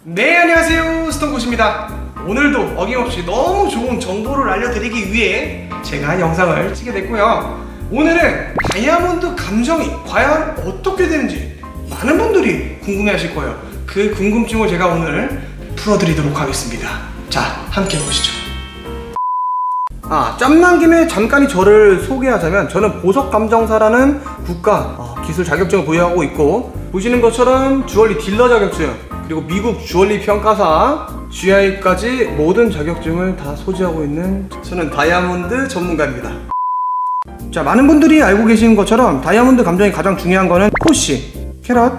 네, 안녕하세요, 스톤굿입니다. 오늘도 어김없이 너무 좋은 정보를 알려드리기 위해 제가 영상을 찍게 됐고요. 오늘은 다이아몬드 감정이 과연 어떻게 되는지 많은 분들이 궁금해하실 거예요. 그 궁금증을 제가 오늘 풀어드리도록 하겠습니다. 자, 함께 보시죠. 짬난 김에 잠깐 저를 소개하자면, 저는 보석감정사라는 국가 기술 자격증을 보유하고 있고, 보시는 것처럼 주얼리 딜러 자격증, 그리고 미국 주얼리 평가사, GI까지 모든 자격증을 다 소지하고 있는 저는 다이아몬드 전문가입니다. 자, 많은 분들이 알고 계시는 것처럼 다이아몬드 감정이 가장 중요한 거는 포시, 캐럿,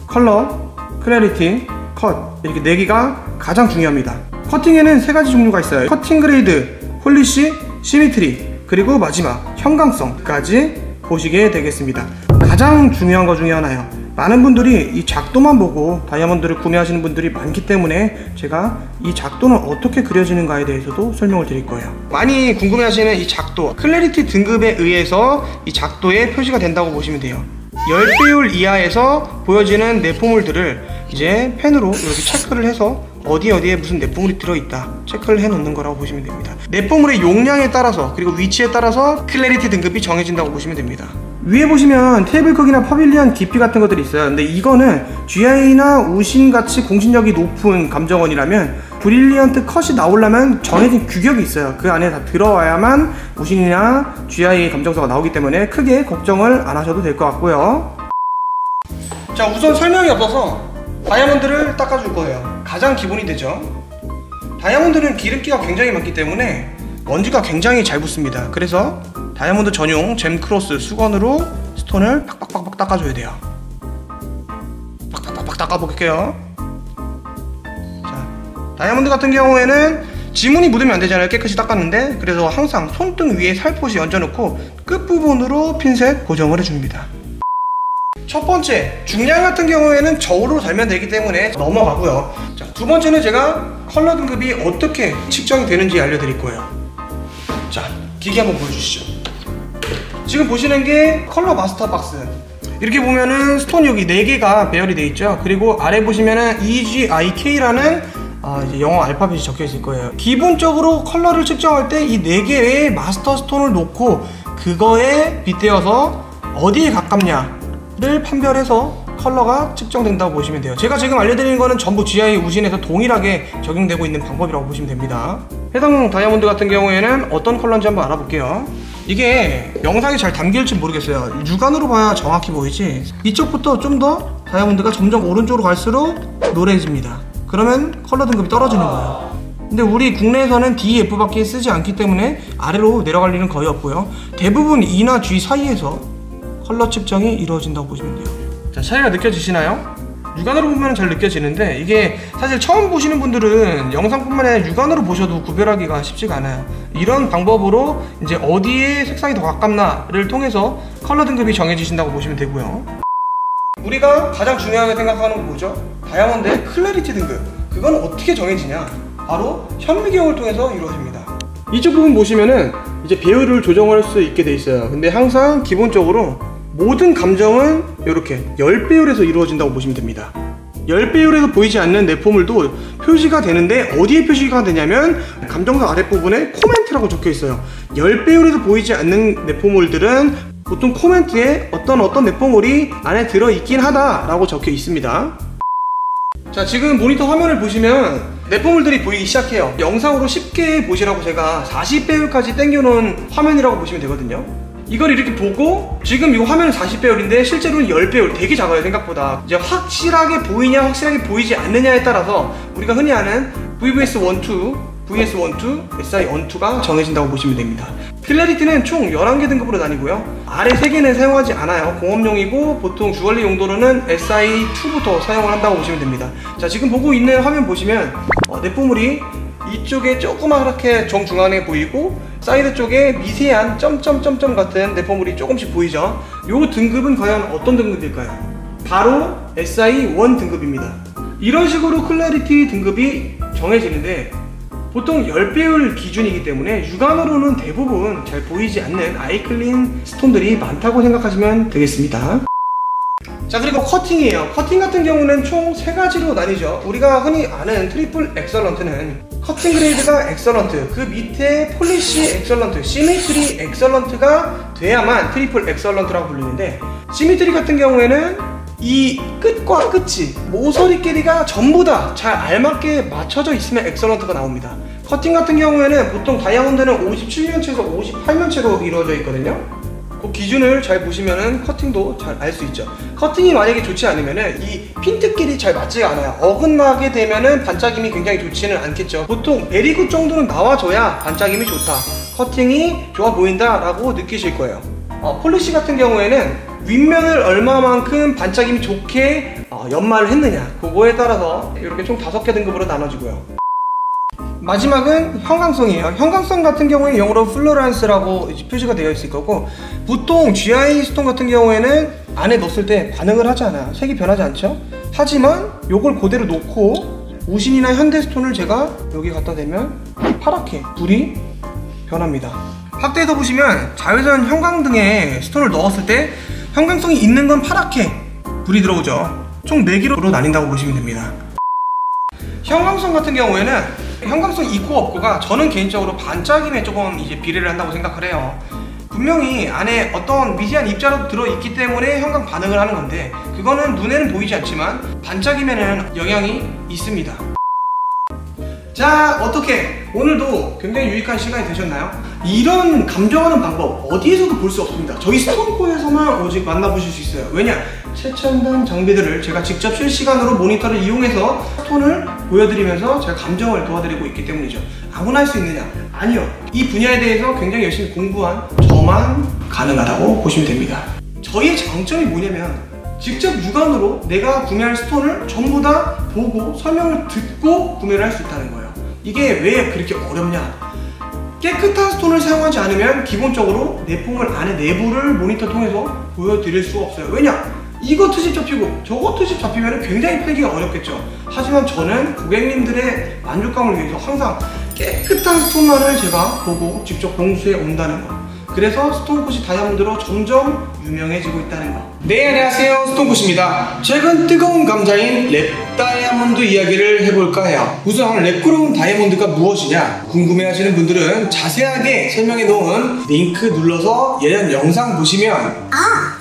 컬러, 클래리티, 컷, 이렇게 4개가 가장 중요합니다. 커팅에는 3가지 종류가 있어요. 커팅 그레이드, 폴리시, 시미트리, 그리고 마지막 형광성까지 보시게 되겠습니다. 가장 중요한 것 중에 하나예요. 많은 분들이 이 작도만 보고 다이아몬드를 구매하시는 분들이 많기 때문에 제가 이 작도는 어떻게 그려지는가에 대해서도 설명을 드릴 거예요. 많이 궁금해하시는 이 작도, 클래리티 등급에 의해서 이 작도에 표시가 된다고 보시면 돼요. 10배율 이하에서 보여지는 내포물들을 이제 펜으로 이렇게 체크를 해서 어디에 무슨 내포물이 들어있다 체크를 해 놓는 거라고 보시면 됩니다. 내포물의 용량에 따라서, 그리고 위치에 따라서 클래리티 등급이 정해진다고 보시면 됩니다. 위에 보시면 테이블 크기나 파빌리언 깊이 같은 것들이 있어요. 근데 이거는 GI나 우신같이 공신력이 높은 감정원이라면 브릴리언트 컷이 나오려면 정해진 규격이 있어요. 그 안에 다 들어와야만 우신이나 GI 감정서가 나오기 때문에 크게 걱정을 안 하셔도 될 것 같고요. 자, 우선 설명이 없어서 다이아몬드를 닦아줄 거예요. 가장 기본이 되죠. 다이아몬드는 기름기가 굉장히 많기 때문에 먼지가 굉장히 잘 붙습니다. 그래서 다이아몬드 전용 잼크로스 수건으로 스톤을 팍팍팍팍 닦아줘야 돼요. 팍팍팍팍 닦아볼게요. 자, 다이아몬드 같은 경우에는 지문이 묻으면 안 되잖아요. 깨끗이 닦았는데. 그래서 항상 손등 위에 살포시 얹어놓고 끝부분으로 핀셋 고정을 해줍니다. 첫 번째, 중량 같은 경우에는 저울로 달면 되기 때문에 넘어가고요. 자, 두 번째는 제가 컬러 등급이 어떻게 측정이 되는지 알려드릴 거예요. 자, 기계 한번 보여주시죠. 지금 보시는 게 컬러 마스터 박스. 이렇게 보면은 스톤 여기 4개가 배열이 되어 있죠. 그리고 아래 보시면은 EGIK라는 이제 영어 알파벳이 적혀 있을 거예요. 기본적으로 컬러를 측정할 때 이 4개의 마스터 스톤을 놓고 그거에 빗대어서 어디에 가깝냐를 판별해서 컬러가 측정된다고 보시면 돼요. 제가 지금 알려드리는 거는 전부 GI 우신에서 동일하게 적용되고 있는 방법이라고 보시면 됩니다. 해당 다이아몬드 같은 경우에는 어떤 컬러인지 한번 알아볼게요. 이게 영상이 잘 담길지 모르겠어요. 육안으로 봐야 정확히 보이지, 이쪽부터 좀 더 다이아몬드가 점점 오른쪽으로 갈수록 노래집니다. 그러면 컬러 등급이 떨어지는 거예요. 근데 우리 국내에서는 DF 밖에 쓰지 않기 때문에 아래로 내려갈 일은 거의 없고요. 대부분 E나 G 사이에서 컬러 측정이 이루어진다고 보시면 돼요. 자, 차이가 느껴지시나요? 육안으로 보면 잘 느껴지는데, 이게 사실 처음 보시는 분들은 영상뿐만 아니라 육안으로 보셔도 구별하기가 쉽지가 않아요. 이런 방법으로 이제 어디에 색상이 더 가깝나를 통해서 컬러 등급이 정해지신다고 보시면 되고요. 우리가 가장 중요하게 생각하는 건 뭐죠? 다이아몬드의 클래리티 등급. 그건 어떻게 정해지냐? 바로 현미경을 통해서 이루어집니다. 이쪽 부분 보시면은 이제 배율을 조정할 수 있게 돼 있어요. 근데 항상 기본적으로 모든 감정은 이렇게 10배율에서 이루어진다고 보시면 됩니다. 10배율에서 보이지 않는 내포물도 표시가 되는데, 어디에 표시가 되냐면 감정서 아랫부분에 코멘트라고 적혀 있어요. 10배율에서 보이지 않는 내포물들은 보통 코멘트에 어떤 내포물이 안에 들어있긴 하다 라고 적혀 있습니다. 자, 지금 모니터 화면을 보시면 내포물들이 보이기 시작해요. 영상으로 쉽게 보시라고 제가 40배율까지 당겨놓은 화면이라고 보시면 되거든요. 이걸 이렇게 보고, 지금 이 화면은 40배율인데 실제로는 10배율, 되게 작아요. 생각보다. 이제 확실하게 보이냐 확실하게 보이지 않느냐에 따라서 우리가 흔히 아는 VVS12, VS12, SI12가 정해진다고 보시면 됩니다. 클래리티는 총 11개 등급으로 나뉘고요. 아래 3개는 사용하지 않아요. 공업용이고 보통 주얼리 용도로는 SI2부터 사용을 한다고 보시면 됩니다. 자, 지금 보고 있는 화면 보시면 내포물이 이쪽에 조그맣게 정중앙에 보이고 사이드 쪽에 미세한 점점점점 같은 내포물이 조금씩 보이죠. 요 등급은 과연 어떤 등급일까요? 바로 SI1 등급입니다. 이런 식으로 클래리티 등급이 정해지는데, 보통 10배율 기준이기 때문에 육안으로는 대부분 잘 보이지 않는 아이클린 스톤들이 많다고 생각하시면 되겠습니다. 자, 그리고 커팅이에요. 커팅 같은 경우는 총 3가지로 나뉘죠. 우리가 흔히 아는 트리플 엑설런트는 커팅 그레이드가 엑설런트, 그 밑에 폴리시 엑설런트, 시미트리 엑설런트가 돼야만 트리플 엑설런트라고 불리는데, 시미트리 같은 경우에는 이 끝과 끝이 모서리 길이가 전부 다 잘 알맞게 맞춰져 있으면 엑설런트가 나옵니다. 커팅 같은 경우에는 보통 다이아몬드는 57면체에서 58면체로 이루어져 있거든요. 그 기준을 잘 보시면은 커팅도 잘 알 수 있죠. 커팅이 만약에 좋지 않으면은 이 핀트끼리 잘 맞지가 않아요. 어긋나게 되면은 반짝임이 굉장히 좋지는 않겠죠. 보통 베리굿 정도는 나와줘야 반짝임이 좋다, 커팅이 좋아 보인다 라고 느끼실 거예요. 폴리시 같은 경우에는 윗면을 얼마만큼 반짝임이 좋게 연마를 했느냐, 그거에 따라서 이렇게 총 5개 등급으로 나눠지고요. 마지막은 형광성이에요. 형광성 같은 경우에 영어로 플로런스라고 표시가 되어 있을 거고, 보통 GI 스톤 같은 경우에는 안에 넣었을 때 반응을 하지 않아요. 색이 변하지 않죠. 하지만 요걸 그대로 놓고 오신이나 현대스톤을 제가 여기 갖다 대면 파랗게 불이 변합니다. 확대해서 보시면 자외선 형광등에 스톤을 넣었을 때 형광성이 있는 건 파랗게 불이 들어오죠. 총 4개로 나뉜다고 보시면 됩니다. 형광성 같은 경우에는 형광성 있고 없고가 저는 개인적으로 반짝임에 조금 이제 비례를 한다고 생각을 해요. 분명히 안에 어떤 미세한 입자라도 들어있기 때문에 형광 반응을 하는 건데, 그거는 눈에는 보이지 않지만 반짝임에는 영향이 있습니다. 자, 어떻게 오늘도 굉장히 유익한 시간이 되셨나요? 이런 감정하는 방법 어디에서도 볼 수 없습니다. 저희 스톤코에서만 오직 만나보실 수 있어요. 왜냐? 최첨단 장비들을 제가 직접 실시간으로 모니터를 이용해서 스톤을 보여드리면서 제가 감정을 도와드리고 있기 때문이죠. 아무나 할 수 있느냐? 아니요. 이 분야에 대해서 굉장히 열심히 공부한 저만 가능하다고 보시면 됩니다. 저희의 장점이 뭐냐면 직접 육안으로 내가 구매할 스톤을 전부 다 보고 설명을 듣고 구매를 할 수 있다는 거예요. 이게 왜 그렇게 어렵냐? 깨끗한 스톤을 사용하지 않으면 기본적으로 내품을 안에 내부를 모니터 통해서 보여드릴 수가 없어요. 왜냐? 이거 트집 잡히고 저거 트집 잡히면 굉장히 팔기가 어렵겠죠. 하지만 저는 고객님들의 만족감을 위해서 항상 깨끗한 스톤만을 제가 보고 직접 공수해 온다는 거. 그래서 스톤굿이 다이아몬드로 점점 유명해지고 있다는 거. 네, 안녕하세요, 스톤굿입니다. 최근 뜨거운 감자인 랩 다이아몬드 이야기를 해볼까 해요. 우선 랩그로운 다이아몬드가 무엇이냐 궁금해하시는 분들은 자세하게 설명해 놓은 링크 눌러서 예전 영상 보시면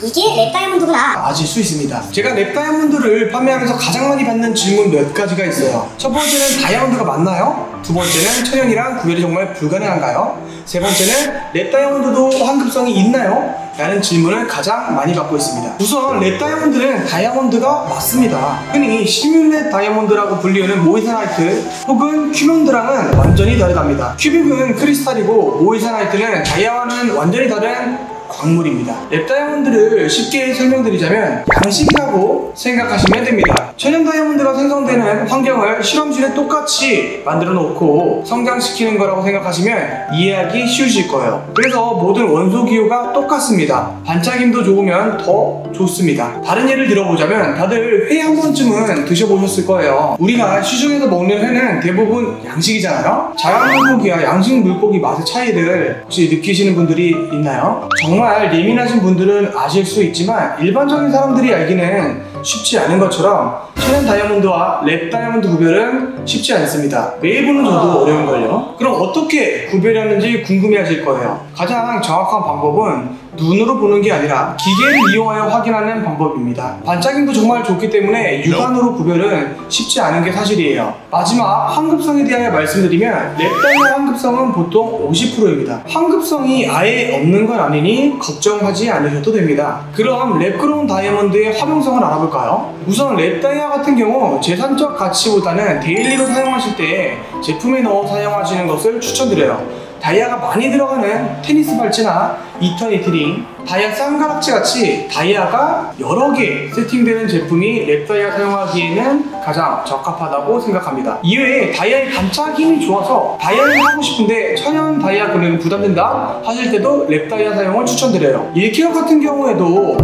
이게 랩 다이아몬드구나 아실 수 있습니다. 제가 랩 다이아몬드를 판매하면서 가장 많이 받는 질문 몇 가지가 있어요. 첫 번째는 다이아몬드가 맞나요? 두 번째는 천연이랑 구별이 정말 불가능한가요? 세 번째는 랩 다이아몬드도 환급성이 있나요? 라는 질문을 가장 많이 받고 있습니다. 우선 랩 다이아몬드는 다이아몬드가 맞습니다. 흔히 시뮬렛 다이아몬드라고 불리우는 모이사나이트 혹은 큐몬드랑은 완전히 다르답니다. 큐빅은 크리스탈이고 모이사나이트는 다이아와는 완전히 다른 광물입니다. 랩 다이아몬드를 쉽게 설명드리자면 양식이라고 생각하시면 됩니다. 천연 다이아몬드가 생성되는 환경을 실험실에 똑같이 만들어 놓고 성장시키는 거라고 생각하시면 이해하기 쉬우실 거예요. 그래서 모든 원소 기호가 똑같습니다. 반짝임도 좋으면 더 좋습니다. 다른 예를 들어보자면 다들 회 한 번쯤은 드셔보셨을 거예요. 우리가 시중에서 먹는 회는 대부분 양식이잖아요. 자연 물고기와 양식 물고기 맛의 차이를 혹시 느끼시는 분들이 있나요? 정말 예민하신 분들은 아실 수 있지만 일반적인 사람들이 알기는 쉽지 않은 것처럼 천연 다이아몬드와 랩 다이아몬드 구별은 쉽지 않습니다. 매일 보는 저도 어려운걸요. 그럼 어떻게 구별하는지 궁금해하실 거예요. 가장 정확한 방법은 눈으로 보는 게 아니라 기계를 이용하여 확인하는 방법입니다. 반짝임도 정말 좋기 때문에 육안으로 구별은 쉽지 않은 게 사실이에요. 마지막 환급성에 대하여 말씀드리면 랩 다이아 환급성은 보통 50%입니다. 환급성이 아예 없는 건 아니니 걱정하지 않으셔도 됩니다. 그럼 랩그로운 다이아몬드의 활용성을 알아볼까요? 우선 랩 다이아 같은 경우 재산적 가치보다는 데일리로 사용하실 때 제품에 넣어 사용하시는 것을 추천드려요. 다이아가 많이 들어가는 테니스 발찌나 이터니티링, 다이아 쌍가락지 같이 다이아가 여러 개 세팅되는 제품이 랩 다이아 사용하기에는 가장 적합하다고 생각합니다. 이외에 다이아의 반짝임이 좋아서 다이아를 하고 싶은데 천연 다이아 금액은 부담된다 하실 때도 랩 다이아 사용을 추천드려요. 1kg 같은 경우에도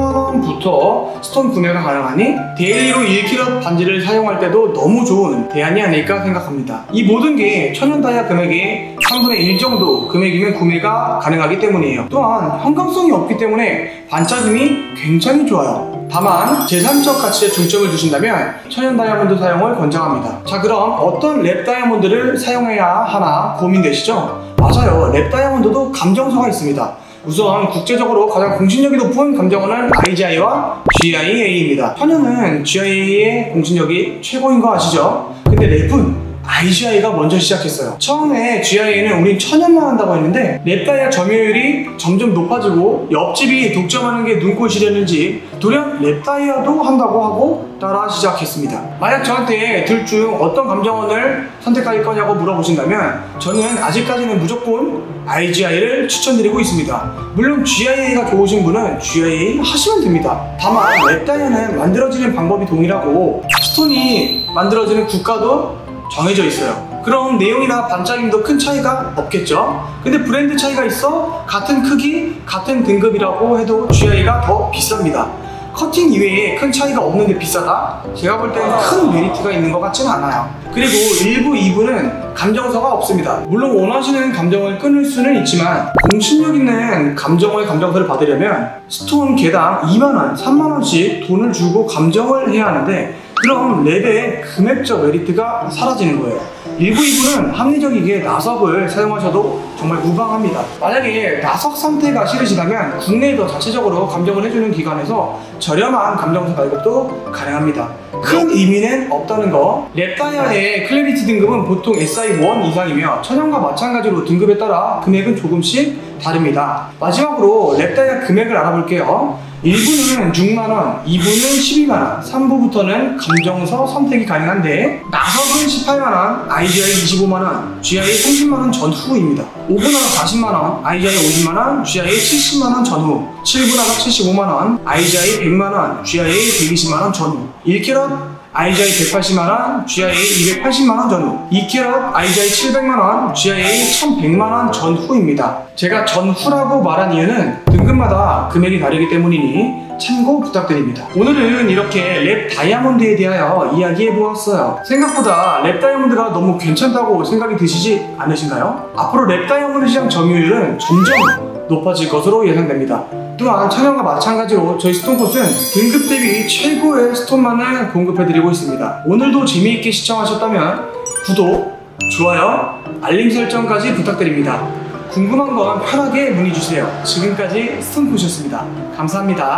180만원부터 스톤 구매가 가능하니 데일리로 1kg 반지를 사용할 때도 너무 좋은 대안이 아닐까 생각합니다. 이 모든 게 천연 다이아 금액의 3분의 1 정도 금액이면 구매가 가능하기 때문이에요. 또한 형광성이 없기 때문에 반짝임이 굉장히 좋아요. 다만 제3적 가치에 중점을 두신다면 천연 다이아몬드 사용을 권장합니다. 자, 그럼 어떤 랩 다이아몬드를 사용해야 하나 고민되시죠? 맞아요, 랩 다이아몬드도 감정서가 있습니다. 우선 국제적으로 가장 공신력이 높은 감정원은 IGI와 GIA입니다. 천연은 GIA의 공신력이 최고인 거 아시죠? 근데 랩은 IGI가 먼저 시작했어요. 처음에 GIA는 우린 천연만 한다고 했는데 랩다이아 점유율이 점점 높아지고 옆집이 독점하는 게 눈꼴시렸는지 돌연 랩다이아도 한다고 하고 따라 시작했습니다. 만약 저한테 둘 중 어떤 감정원을 선택할 거냐고 물어보신다면 저는 아직까지는 무조건 IGI를 추천드리고 있습니다. 물론 GIA가 좋으신 분은 GIA 하시면 됩니다. 다만 랩다이아는 만들어지는 방법이 동일하고 스톤이 만들어지는 국가도 정해져 있어요. 그럼 내용이나 반짝임도 큰 차이가 없겠죠? 근데 브랜드 차이가 있어 같은 크기, 같은 등급이라고 해도 GI가 더 비쌉니다. 커팅 이외에 큰 차이가 없는데 비싸다? 제가 볼 때는 큰 메리트가 있는 것 같지는 않아요. 그리고 1부, 2부는 감정서가 없습니다. 물론 원하시는 감정을 끊을 수는 있지만 공신력 있는 감정어의 감정서를 받으려면 스톤 개당 2만원, 3만원씩 돈을 주고 감정을 해야 하는데 그럼 랩의 금액적 메리트가 사라지는 거예요. 1부, 2부는 합리적이게 나석을 사용하셔도 정말 무방합니다. 만약에 나석 상태가 싫으시다면 국내에도 자체적으로 감정을 해주는 기관에서 저렴한 감정서 발급도 가능합니다. 큰 의미는 없다는 거. 랩다이아의 클래리티 등급은 보통 SI1 이상이며 천연과 마찬가지로 등급에 따라 금액은 조금씩 다릅니다. 마지막으로 랩다이아 금액을 알아볼게요. 1부는 6만원, 2부는 12만원, 3부부터는 감정서 선택이 가능한데 나석은 18만원, IGI 25만원, GIA 30만원 전후입니다. 5부 나석 40만원, IGI 50만원, GIA 70만원 전후, 7부 나석 75만원, IGI 100만원, GIA 120만원 전후, 1캐럿 IGI 180만원, GIA 280만원 전후, 2캐럿 IGI 700만원, GIA 1100만원 전후입니다. 제가 전후라고 말한 이유는 등급마다 금액이 다르기 때문이니 참고 부탁드립니다. 오늘은 이렇게 랩 다이아몬드에 대하여 이야기해보았어요. 생각보다 랩 다이아몬드가 너무 괜찮다고 생각이 드시지 않으신가요? 앞으로 랩 다이아몬드 시장 점유율은 점점 높아질 것으로 예상됩니다. 또한 천연과 마찬가지로 저희 스톤폿은 등급 대비 최고의 스톤만을 공급해드리고 있습니다. 오늘도 재미있게 시청하셨다면 구독, 좋아요, 알림 설정까지 부탁드립니다. 궁금한 건 편하게 문의주세요. 지금까지 스톤폿이었습니다. 감사합니다.